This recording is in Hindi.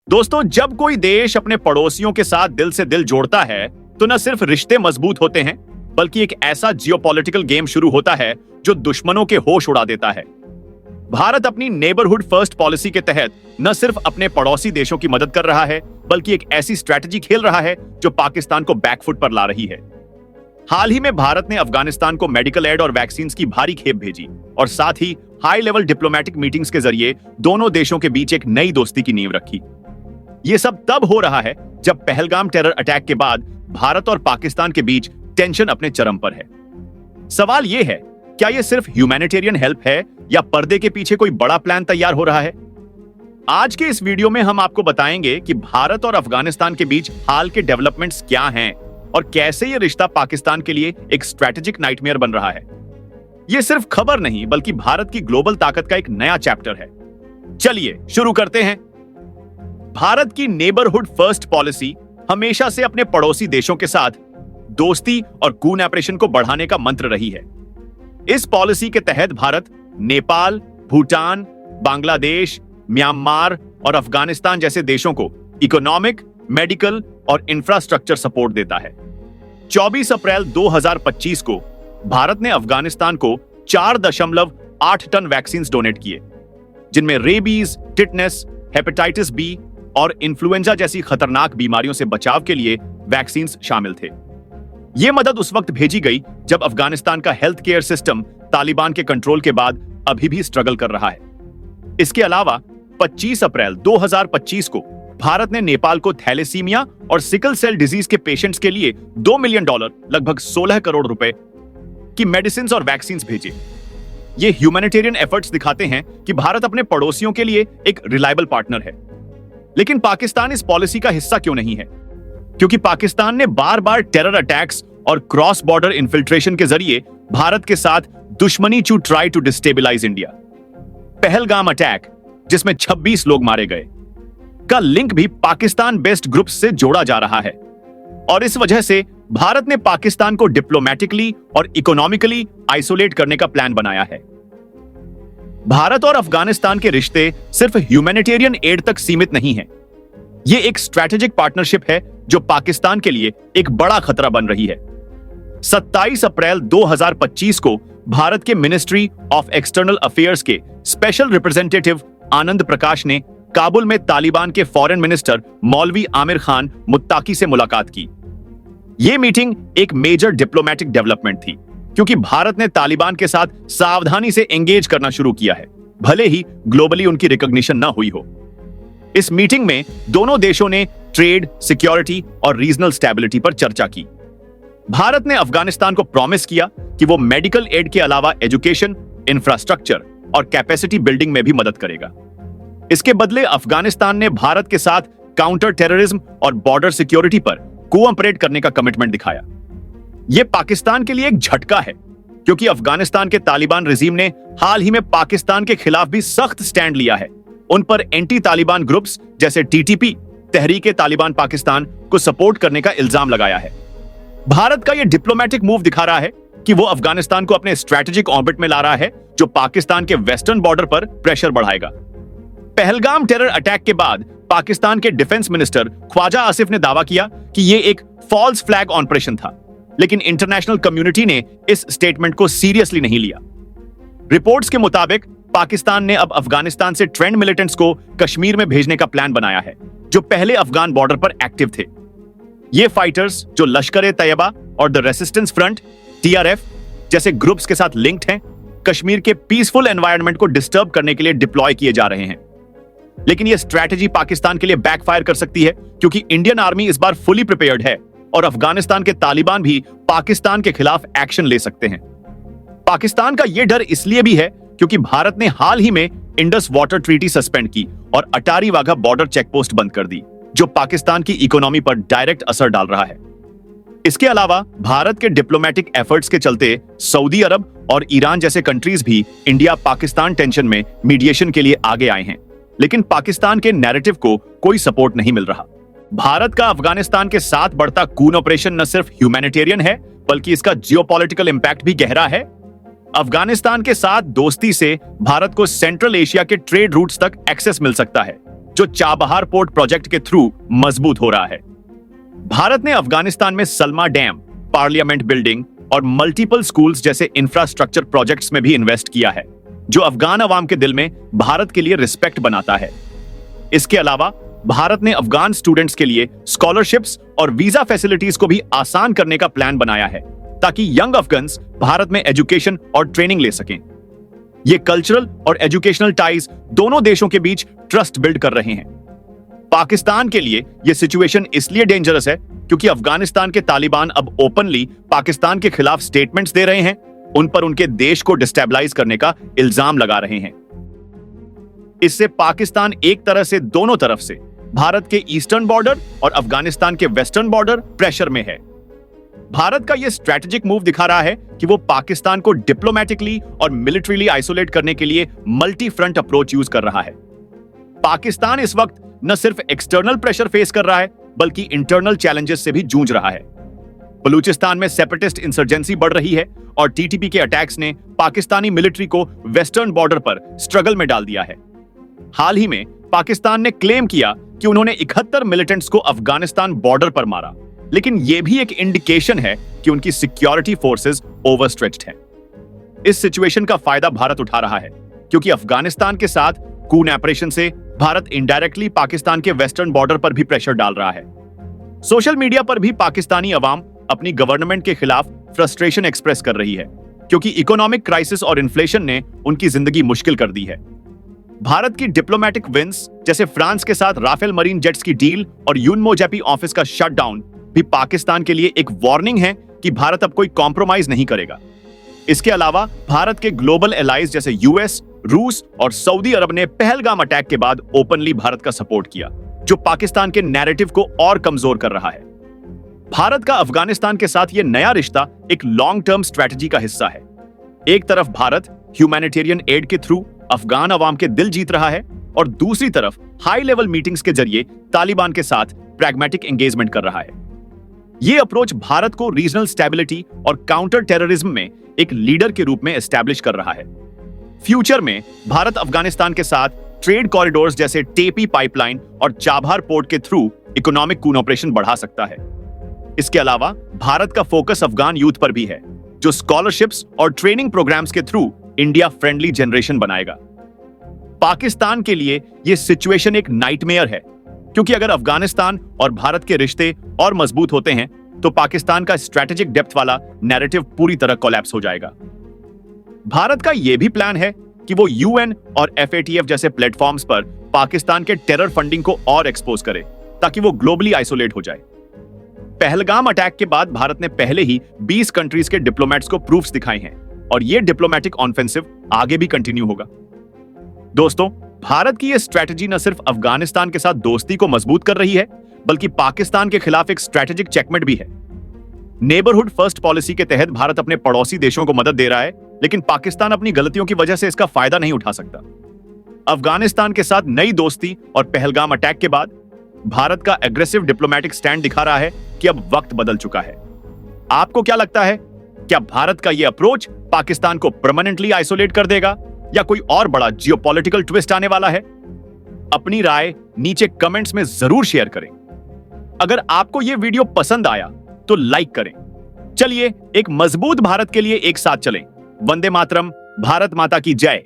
दोस्तों, जब कोई देश अपने पड़ोसियों के साथ दिल से दिल जोड़ता है तो न सिर्फ रिश्ते मजबूत होते हैं, बल्कि एक ऐसा जियोपॉलिटिकल गेम शुरू होता है जो दुश्मनों के होश उड़ा देता है। भारत अपनी नेबरहुड फर्स्ट पॉलिसी के तहत न सिर्फ अपने पड़ोसी देशों की मदद कर रहा है, बल्कि एक ऐसी स्ट्रेटजी खेल रहा है जो पाकिस्तान को बैकफुट पर ला रही है। हाल ही में भारत ने अफगानिस्तान को मेडिकल एड और वैक्सीन की भारी खेप भेजी और साथ ही हाई लेवल डिप्लोमेटिक मीटिंग्स के जरिए दोनों देशों के बीच एक नई दोस्ती की नींव रखी। ये सब तब हो रहा है जब पहलगाम टेरर अटैक के बाद भारत और पाकिस्तान के बीच टेंशन अपने चरम पर है। सवाल यह है, क्या यह सिर्फ ह्यूमैनिटेरियन हेल्प है या पर्दे के पीछे कोई बड़ा प्लान तैयार हो रहा है? आज के इस वीडियो में हम आपको बताएंगे कि भारत और अफगानिस्तान के बीच हाल के डेवलपमेंट्स क्या हैं और कैसे यह रिश्ता पाकिस्तान के लिए एक स्ट्रेटेजिक नाइटमेयर बन रहा है। यह सिर्फ खबर नहीं, बल्कि भारत की ग्लोबल ताकत का एक नया चैप्टर है। चलिए शुरू करते हैं। भारत की नेबरहुड फर्स्ट पॉलिसी हमेशा से अपने पड़ोसी देशों के साथ दोस्ती और कोऑपरेशन को बढ़ाने का मंत्र रही है। इस पॉलिसी के तहत भारत नेपाल, भूटान, बांग्लादेश, म्यांमार और अफगानिस्तान जैसे देशों को इकोनॉमिक, मेडिकल और इंफ्रास्ट्रक्चर सपोर्ट देता है। 24 अप्रैल 2025 को भारत ने अफगानिस्तान को 4.8 टन वैक्सीन डोनेट किए, जिनमें रेबीज, टिटनेस, हेपेटाइटिस बी और इन्फ्लुएंजा जैसी खतरनाक बीमारियों से बचाव के लिए वैक्सीन शामिल थे। यह मदद उस वक्त भेजी गई जब अफगानिस्तान का हेल्थ केयर सिस्टम तालिबान के कंट्रोल के बाद अभी भी स्ट्रगल कर रहा है। इसके अलावा 25 अप्रैल 2025 को भारत ने नेपाल को थैलेसीमिया और सिकल सेल डिजीज के पेशेंट्स के लिए $2 मिलियन, लगभग 16 करोड़ रुपए की मेडिसिन और वैक्सीन भेजे। ये ह्यूमैनिटेरियन एफर्ट्स दिखाते हैं कि भारत अपने पड़ोसियों के लिए एक रिलायबल पार्टनर है। लेकिन पाकिस्तान इस पॉलिसी का हिस्सा क्यों नहीं है? क्योंकि पाकिस्तान ने बार बार टेरर अटैक्स और क्रॉस बॉर्डर इन्फिल्ट्रेशन के जरिए भारत के साथ दुश्मनी to try to destabilise India. Pahalgam attack, जिसमें 26 लोग मारे गए, का लिंक भी पाकिस्तान बेस्ड ग्रुप से जोड़ा जा रहा है और इस वजह से भारत ने पाकिस्तान को डिप्लोमेटिकली और इकोनॉमिकली आइसोलेट करने का प्लान बनाया है। भारत और अफगानिस्तान के रिश्ते सिर्फ ह्यूमैनिटेरियन एड तक सीमित नहीं हैं। यह एक स्ट्रैटेजिक पार्टनरशिप है जो पाकिस्तान के लिए एक बड़ा खतरा बन रही है। 27 अप्रैल 2025 को भारत के मिनिस्ट्री ऑफ एक्सटर्नल अफेयर्स के स्पेशल रिप्रेजेंटेटिव आनंद प्रकाश ने काबुल में तालिबान के फॉरेन मिनिस्टर मौलवी आमिर खान मुत्ताकी से मुलाकात की। यह मीटिंग एक मेजर डिप्लोमेटिक डेवलपमेंट थी, क्योंकि भारत ने तालिबान के साथ सावधानी से एंगेज करना शुरू किया है, भले ही ग्लोबली उनकी रिकॉग्निशन न हुई हो। इस मीटिंग में दोनों देशों ने ट्रेड, सिक्योरिटी और रीजनल स्टेबिलिटी पर चर्चा की। भारत ने अफगानिस्तान को प्रॉमिस किया कि वो मेडिकल एड के अलावा एजुकेशन, इंफ्रास्ट्रक्चर और कैपेसिटी बिल्डिंग में भी मदद करेगा। इसके बदले अफगानिस्तान ने भारत के साथ काउंटर टेररिज्म और बॉर्डर सिक्योरिटी पर कोऑपरेट करने का कमिटमेंट दिखाया। यह पाकिस्तान के लिए एक झटका है, क्योंकि अफगानिस्तान के तालिबान रिजीम ने हाल ही में पाकिस्तान के खिलाफ भी सख्त स्टैंड लिया है। उन पर एंटी तालिबान ग्रुप्स जैसे टीटीपी, तहरीके तालिबान पाकिस्तान को सपोर्ट करने का इल्जाम लगाया है। भारत का यह डिप्लोमेटिक मूव दिखा रहा है कि वो अफगानिस्तान को अपने स्ट्रेटेजिक ऑर्बिट में ला रहा है, जो पाकिस्तान के वेस्टर्न बॉर्डर पर प्रेशर बढ़ाएगा। पहलगाम टेरर अटैक के बाद पाकिस्तान के डिफेंस मिनिस्टर ख्वाजा आसिफ ने दावा किया कि यह एक फॉल्स फ्लैग ऑपरेशन था, लेकिन इंटरनेशनल कम्युनिटी ने इस स्टेटमेंट को सीरियसली नहीं लिया। रिपोर्ट्स के मुताबिक पाकिस्तान ने अब अफगानिस्तान से ट्रेंड मिलिटेंट्स को कश्मीर में भेजने का प्लान बनाया है, जो पहले अफगान बॉर्डर पर एक्टिव थे। ये फाइटर्स, जो लश्कर-ए-तैयबा और द रेसिस्टेंस फ्रंट (TRF) जैसे ग्रुप्स के साथ लिंक्ड हैं, कश्मीर के पीसफुल एनवायरनमेंट को डिस्टर्ब करने के लिए डिप्लॉय किए जा रहे हैं। लेकिन यह स्ट्रैटेजी पाकिस्तान के लिए बैकफायर कर सकती है, क्योंकि इंडियन आर्मी इस बार फुली प्रिपेयर्ड है और अफगानिस्तान के तालिबान भी पाकिस्तान के खिलाफ एक्शन ले सकते हैं। पाकिस्तान का यह डर इसलिए भी है क्योंकि भारत ने हाल ही में इंडस वाटर ट्रीटी सस्पेंड की और अटारी वाघा बॉर्डर चेकपोस्ट बंद कर दी, जो पाकिस्तान की इकोनॉमी पर डायरेक्ट असर डाल रहा है। इसके अलावा भारत के डिप्लोमेटिक एफर्ट्स के चलते सऊदी अरब और ईरान जैसे कंट्रीज भी इंडिया पाकिस्तान टेंशन में मीडिएशन के लिए आगे आए हैं, लेकिन पाकिस्तान के नैरेटिव को कोई सपोर्ट नहीं मिल रहा। भारत का अफगानिस्तान के साथ बढ़ता कून ऑपरेशन न सिर्फ ह्यूमैनिटेरियन है, बल्कि इसका जियोपॉलिटिकल इंपैक्ट भी गहरा है। अफगानिस्तान के साथ दोस्ती से भारत को सेंट्रल एशिया के ट्रेड रूट्स तक एक्सेस मिल सकता है, जो चाबहार पोर्ट प्रोजेक्ट के थ्रू मजबूत हो रहा है। भारत ने अफगानिस्तान में सलमा डैम, पार्लियामेंट बिल्डिंग और मल्टीपल स्कूल्स जैसे इंफ्रास्ट्रक्चर प्रोजेक्ट्स में भी इन्वेस्ट किया है, जो अफगान अवाम के दिल में भारत के लिए रिस्पेक्ट बनाता है। इसके अलावा भारत ने अफगान स्टूडेंट्स के लिए स्कॉलरशिप्स और वीजा फैसिलिटीज को भी आसान करने का प्लान बनाया है, ताकि यंग अफगान्स भारत में एजुकेशन और ट्रेनिंग ले सकें। ये कल्चरल और एजुकेशनल टाइज दोनों देशों के बीच ट्रस्ट बिल्ड कर रहे हैं। पाकिस्तान के लिए यह सिचुएशन इसलिए डेंजरस है क्योंकि अफगानिस्तान के तालिबान अब ओपनली पाकिस्तान के खिलाफ स्टेटमेंट्स दे रहे हैं, उन पर उनके देश को डिस्टेबलाइज करने का इल्जाम लगा रहे हैं। इससे पाकिस्तान एक तरह से दोनों तरफ से, भारत के ईस्टर्न बॉर्डर और अफगानिस्तान के वेस्टर्न बॉर्डर, प्रेशर में है। भारत का यह स्ट्रैटेजिक मूव दिखा रहा है कि वो पाकिस्तान को डिप्लोमेटिकली और मिलिट्रीली आइसोलेट करने के लिए मल्टी फ्रंट अप्रोच यूज कर रहा है। पाकिस्तान इस वक्त न सिर्फ एक्सटर्नल प्रेशर फेस कर रहा है, बल्कि इंटरनल चैलेंजेस से भी जूझ रहा है। बलूचिस्तान में सेपरेटिस्ट इंसर्जेंसी बढ़ रही है और टीटीपी के अटैक्स ने पाकिस्तानी मिलिट्री को वेस्टर्न बॉर्डर पर स्ट्रगल में डाल दिया है। हाल ही में पाकिस्तान ने क्लेम किया कि उन्होंने 71 मिलिटेंट्स को अफगानिस्तान बॉर्डर पर मारा, लेकिन यह भी एक इंडिकेशन है कि उनकी सिक्योरिटी फोर्सेस ओवरस्ट्रेच्ड हैं। इस सिचुएशन का फायदा भारत उठा रहा है, क्योंकि अफगानिस्तान के साथ कून ऑपरेशन से भारत इनडायरेक्टली पाकिस्तान के वेस्टर्न बॉर्डर पर भी प्रेशर डाल रहा है। सोशल मीडिया पर भी पाकिस्तानी अवाम अपनी गवर्नमेंट के खिलाफ फ्रस्ट्रेशन एक्सप्रेस कर रही है, क्योंकि इकोनॉमिक क्राइसिस और इन्फ्लेशन ने उनकी जिंदगी मुश्किल कर दी है। भारत की डिप्लोमेटिक विंस, जैसे फ्रांस के साथ राफेल मरीन जेट्स की डील और यूनमोजेपी ऑफिस का शटडाउन, भी पाकिस्तान के लिए एक वार्निंग है कि भारत अब कोई कॉम्प्रोमाइज नहीं करेगा। इसके अलावा भारत के ग्लोबल एलाइज जैसे यूएस, रूस और सऊदी अरब ने पहलगाम अटैक के बाद ओपनली भारत का सपोर्ट किया, जो पाकिस्तान के नैरेटिव को और कमजोर कर रहा है। भारत का अफगानिस्तान के साथ यह नया रिश्ता एक लॉन्ग टर्म स्ट्रेटजी का हिस्सा है। एक तरफ भारत ह्यूमैनिटेरियन एड के थ्रू अफगान अवाम के दिल जीत रहा है और दूसरी तरफ हाई लेवल मीटिंग्स के जरिए तालिबान के साथ प्रैग्मेटिक एंगेजमेंट कर रहा है। यह अप्रोच भारत को रीजनल स्टेबिलिटी और काउंटर टेररिज्म में एक लीडर के रूप में एस्टैब्लिश कर रहा है। फ्यूचर में भारत अफगानिस्तान के साथ ट्रेड कॉरिडोर्स जैसे टेपी पाइपलाइन और चाबहार पोर्ट के थ्रू इकोनॉमिक कूनऑपरेशन बढ़ा सकता है। इसके अलावा भारत का फोकस अफगान यूथ पर भी है, जो स्कॉलरशिप्स और ट्रेनिंग प्रोग्राम्स के थ्रू इंडिया फ्रेंडली जनरेशन बनाएगा। पाकिस्तान के लिए यह सिचुएशन एक नाइटमेयर है, क्योंकि अगर अफगानिस्तान और भारत के रिश्ते और मजबूत होते हैं तो पाकिस्तान का स्ट्रैटेजिक डेप्थ वाला नैरेटिव पूरी तरह कोलैप्स हो जाएगा। भारत का यह भी प्लान है कि वो यूएन और एफएटीएफ जैसे प्लेटफॉर्म्स पर पाकिस्तान के टेरर फंडिंग को और एक्सपोज करे, ताकि वो ग्लोबली आइसोलेट हो जाए। पहलगाम अटैक के बाद भारत ने पहले ही 20 कंट्रीज के डिप्लोमेट्स को प्रूफ्स दिखाए हैं और यह डिप्लोमेटिक ऑफेंसिव आगे भी कंटिन्यू होगा। दोस्तों, भारत की यह स्ट्रैटेजी न सिर्फ अफगानिस्तान के साथ दोस्ती को मजबूत कर रही है, बल्कि पाकिस्तान के खिलाफ एक स्ट्रैटेजिक चेकमेट भी है। नेबरहुड फर्स्ट पॉलिसी के तहत भारत अपने पड़ोसी देशों को मदद दे रहा है, लेकिन पाकिस्तान अपनी गलतियों की वजह से इसका फायदा नहीं उठा सकता। अफगानिस्तान के साथ नई दोस्ती और पहलगाम अटैक के बाद भारत का एग्रेसिव डिप्लोमेटिक स्टैंड दिखा रहा है कि अब वक्त बदल चुका है। आपको क्या लगता है? क्या भारत का यह अप्रोच पाकिस्तान को परमानेंटली आइसोलेट कर देगा या कोई और बड़ा जियोपॉलिटिकल ट्विस्ट आने वाला है? अपनी राय नीचे कमेंट्स में जरूर शेयर करें। अगर आपको यह वीडियो पसंद आया तो लाइक करें। चलिए एक मजबूत भारत के लिए एक साथ चलें। वंदे मातरम। भारत माता की जय।